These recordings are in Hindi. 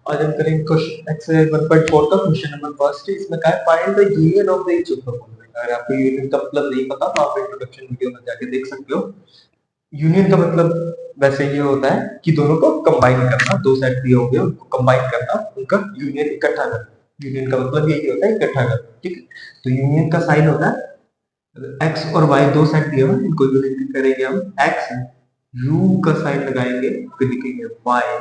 आज हम करेंगे क्वेश्चन एक्सरसाइज 1.4 का क्वेश्चन नंबर फर्स्ट है। इसमें कहा है find the union of the each of the following. अगर आपको यूनियन का मतलब नहीं पता तो आप इंट्रोडक्शन वीडियो में जाके देख सकते हो। यूनियन का मतलब वैसे ये होता है कि दोनों को कंबाइन करना, दो सेट दिए होंगे उनको कंबाइन करना, उनका यूनियन इकट्ठा करना। यूनियन का मतलब यही होता है इकट्ठा करना, ठीक है। तो यूनियन का साइन होता है एक्स और वाई, दो सेट दिए हुए इनको यूनियन करेंगे हम एक्स, यू का साइन लगाएंगे फिर लिखेंगे वाई,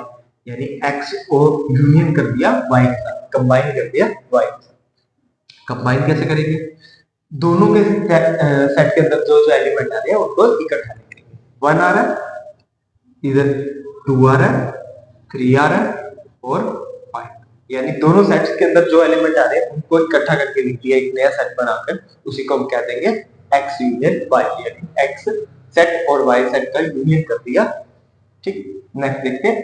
यानी एक्स को यूनियन कर दिया वाई के साथ, कंबाइन कर दिया वाई के साथ। कंबाइन कैसे करेंगे? दोनों के सेट के अंदर जो जो एलिमेंट आ रहे हैं उनको इकट्ठा करेंगे। वन आ रहा है इधर, टू आ रहा है, थ्री आ रहा है और फाइव, यानी दोनों सेट्स के अंदर जो एलिमेंट आ रहे हैं उनको इकट्ठा करके लिख दिया एक नया सेट बनाकर, उसी को हम क्या देंगे एक्स यूनियन वाई, यानी एक्स सेट और वाई सेट का यूनियन कर दिया, ठीक। नेक्स्ट देखते हैं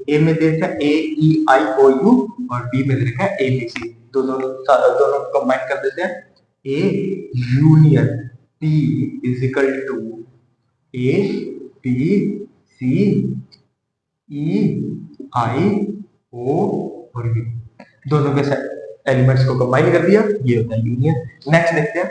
ए में दे रखा है ए ई आई ओ यू और बी में दे रखा है ए बी सी। दोनों कंबाइन कर देते हैं। A union B is equal to A B C E I O और यू, दोनों के एलिमेंट्स को कंबाइन कर दिया, ये होता है यूनियन। नेक्स्ट देखते हैं।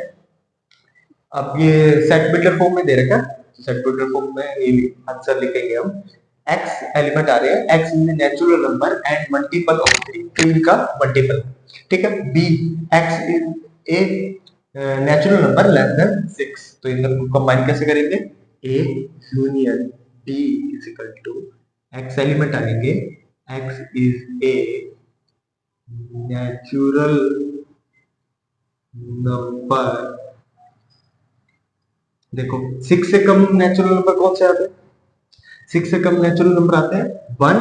अब ये सेट बिल्डर फॉर्म में दे रखा है, सेट बिल्डर फॉर्म में ये आंसर लिखेंगे हम। एक्स एलिमेंट आ रहे हैं, X is natural number and multiple of three, three का मल्टीपल, ठीक है। B X is a natural number less than six, तो इन दोनों को कंबाइन कैसे करेंगे? A union B is equal to X element आएंगे, X is a natural number, देखो सिक्स से कम नेचुरल नंबर कौन से आते हैं? सिक्स से कम नेचुरल नंबर आते हैं वन,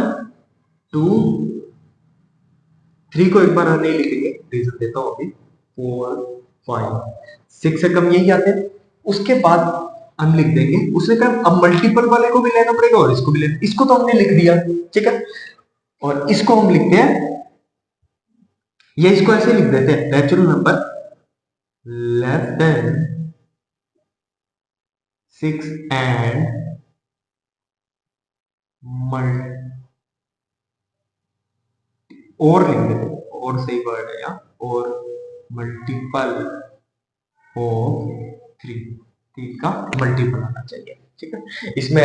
टू, थ्री को एक बार नहीं लिखेंगे, रीजन देता हूं अभी, फोर, फाइव, सिक्स से कम यही आते हैं। उसके बाद हम लिख देंगे, उसने कहा अब मल्टीपल वाले को भी लेना पड़ेगा और इसको भी लेना, इसको तो हमने लिख दिया, ठीक है। और इसको हम लिखते हैं, ये इसको ऐसे लिख देते हैं natural number less than six and और लिख देते हैं, और सही वर्ड है यहाँ, और मल्टीपल ऑफ थ्री, तीन का मल्टीपल आना चाहिए, ठीक है। इसमें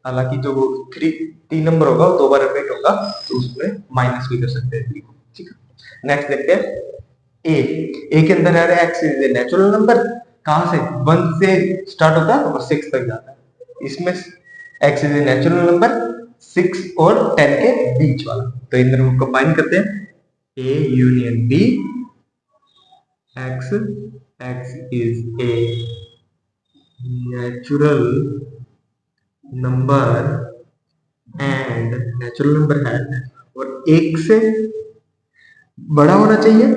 हालांकि जो थ्री तीन नंबर होगा वो दो बार रिपीट होगा, तो उसमें माइनस भी कर सकते हैं थ्री को, ठीक है। नेक्स्ट देखते हैं ए के अंदर आ रहा है x is a natural number, कहां से? वन से स्टार्ट होता है और सिक्स तक जाता है। इसमें x is a natural number six और टेन के बीच वाला, तो इन दोनों को कंबाइन करते हैं, A union B, X is a natural number and natural number है और एक से बड़ा होना चाहिए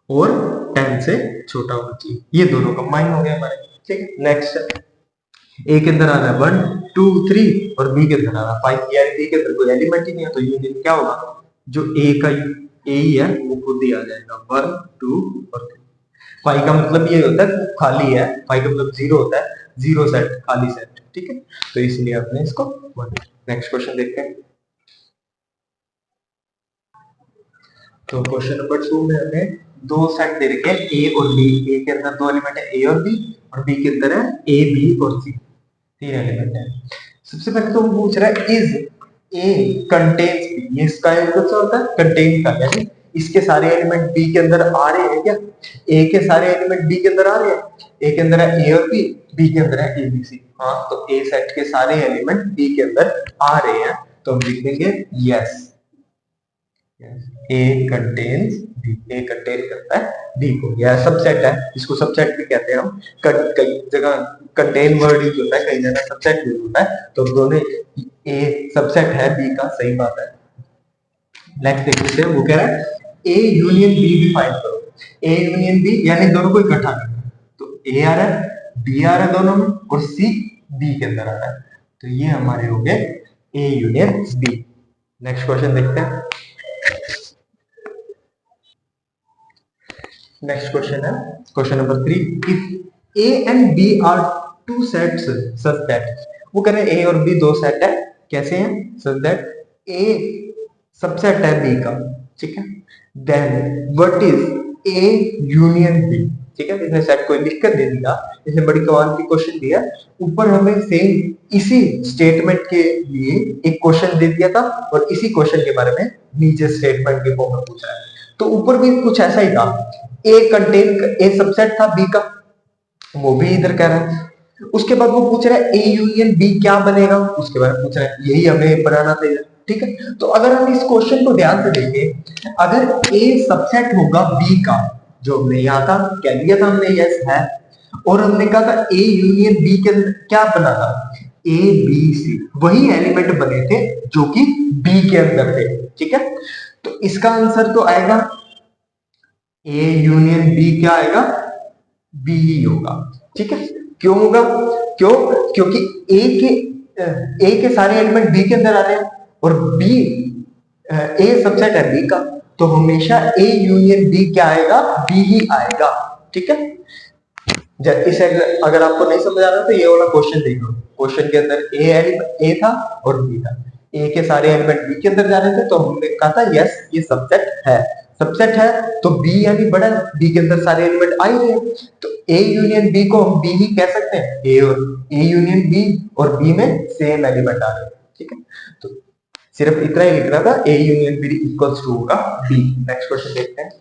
और 10 से छोटा होना चाहिए, ये दोनों कंबाइन हो गए हमारे, ठीक है। नेक्स्ट ए के अंदर आ रहा है वन, टू, थ्री और बी के अंदर आ रहा है फाइव, यानी बी के अंदर कोई एलिमेंट ही नहीं है, तो यूनियन क्या होगा? जो ए का ए ही है वो खुद ही आ जाएगा, वन, टू और थ्री। फाइव का मतलब ये होता है खाली है, फाइव का मतलब जीरो होता है, जीरो सेट, खाली सेट, ठीक है। तो इसलिए आपने इसको वन। नेक्स्ट क्वेश्चन देखते हैं। तो क्वेश्चन नंबर 2 में हमें दो सेट दे रखे हैं ए और बी, ए के अंदर दो एलिमेंट है ए और बी, और बी के अंदर है ए बी और सी, तीन एलिमेंट है। सबसे पहले तो पूछ रहा है इज ए कंटेन्स बी, ये इसका मतलब होता है कंटेन का, यानी इसके सारे एलिमेंट बी के अंदर आ रहे हैं क्या? ए के सारे एलिमेंट बी के अंदर आ रहे हैं, ए के अंदर है ए और बी के अंदर है ए बी सी, हाँ तो ए सेट के सारे एलिमेंट बी के अंदर आ रहे हैं, तो हम लिख देंगे यस, ए कंटेन्स बी, ए कंटेन करता है बी को, यह सबसेट है, इसको सबसेट भी कहते हैं हम। कई जगह कंटेन वर्ड यूज होता है, कई जगह सबसेट यूज होता है, तो दोनों ए सबसेट है बी का, सही बात है। नेक्स्ट देख लेते हैं, वो कह रहा है ए यूनियन बी भी फाइंड करो। ए यूनियन बी यानी दोनों को इकट्ठा करना है, तो ए आ रहा है, बी आ रहा है दोनों में, और सी बी के अंदर आ रहा है, तो ये हमारे हो गए A union B. Next question देखते हैं। नेक्स्ट क्वेश्चन है question number 3, if A and B are two sets such that, वो कह रहे हैं ए और बी दो सेट है, कैसे हैं? सच दैट ए सबसेट है बी का, ठीक है। Then what is A union B, ठीक है। इसने सेट को लिख कर दे दिया, इसने बड़ी कमाल की क्वेश्चन दिया। ऊपर हमें सेम इसी स्टेटमेंट के लिए एक क्वेश्चन दे दिया था और इसी क्वेश्चन के बारे में नीचे स्टेटमेंट के फॉर्म में पूछा है। तो ऊपर भी कुछ ऐसा ही था, ए सबसेट था बी का, वो भी इधर कह रहा है। उसके बाद वो पूछ रहा है ए यूनियन बी क्या बनेगा, उसके बारे में पूछ रहा है, यही हमें बनाना था, ठीक है। तो अगर हम इस क्वेश्चन को ध्यान से देखें, अगर ए सबसेट होगा बी का, जो हमने यहाँ था कह दिया था हमने यस है, और हमने कहा था ए यूनियन बी के अंदर क्या बना था, ए बी सी, वही एलिमेंट बने थे जो कि बी के अंदर थे, ठीक है। तो इसका आंसर तो आएगा ए यूनियन बी, क्या आएगा, बी ही होगा, ठीक है। क्यों होगा, क्यों, क्योंकि ए के सारे एलिमेंट बी के अंदर आ रहे हैं और बी ए सबसेट है बी का, तो हमेशा ए यूनियन बी क्या आएगा, बी ही आएगा, ठीक है। इसे अगर आपको नहीं समझ आ रहा तो ये वाला क्वेश्चन देख लो, क्वेश्चन के अंदर ए था और बी था, ए के सारे एलिमेंट बी के अंदर जा रहे थे, तो हमने कहा था यस ये सबसेट है, सबसेट है तो बी यानी बड़ा, बी के अंदर सारे एलिमेंट आ ही रहे हैं, तो ए यूनियन बी को हम बी ही कह सकते हैं, ए यूनियन बी और बी में सेम एलिमेंट आ रहे हैं, ठीक है। तो सिर्फ इतना ही लिखना था, A union B equals to होगा बी। नेक्स्ट क्वेश्चन देखते हैं।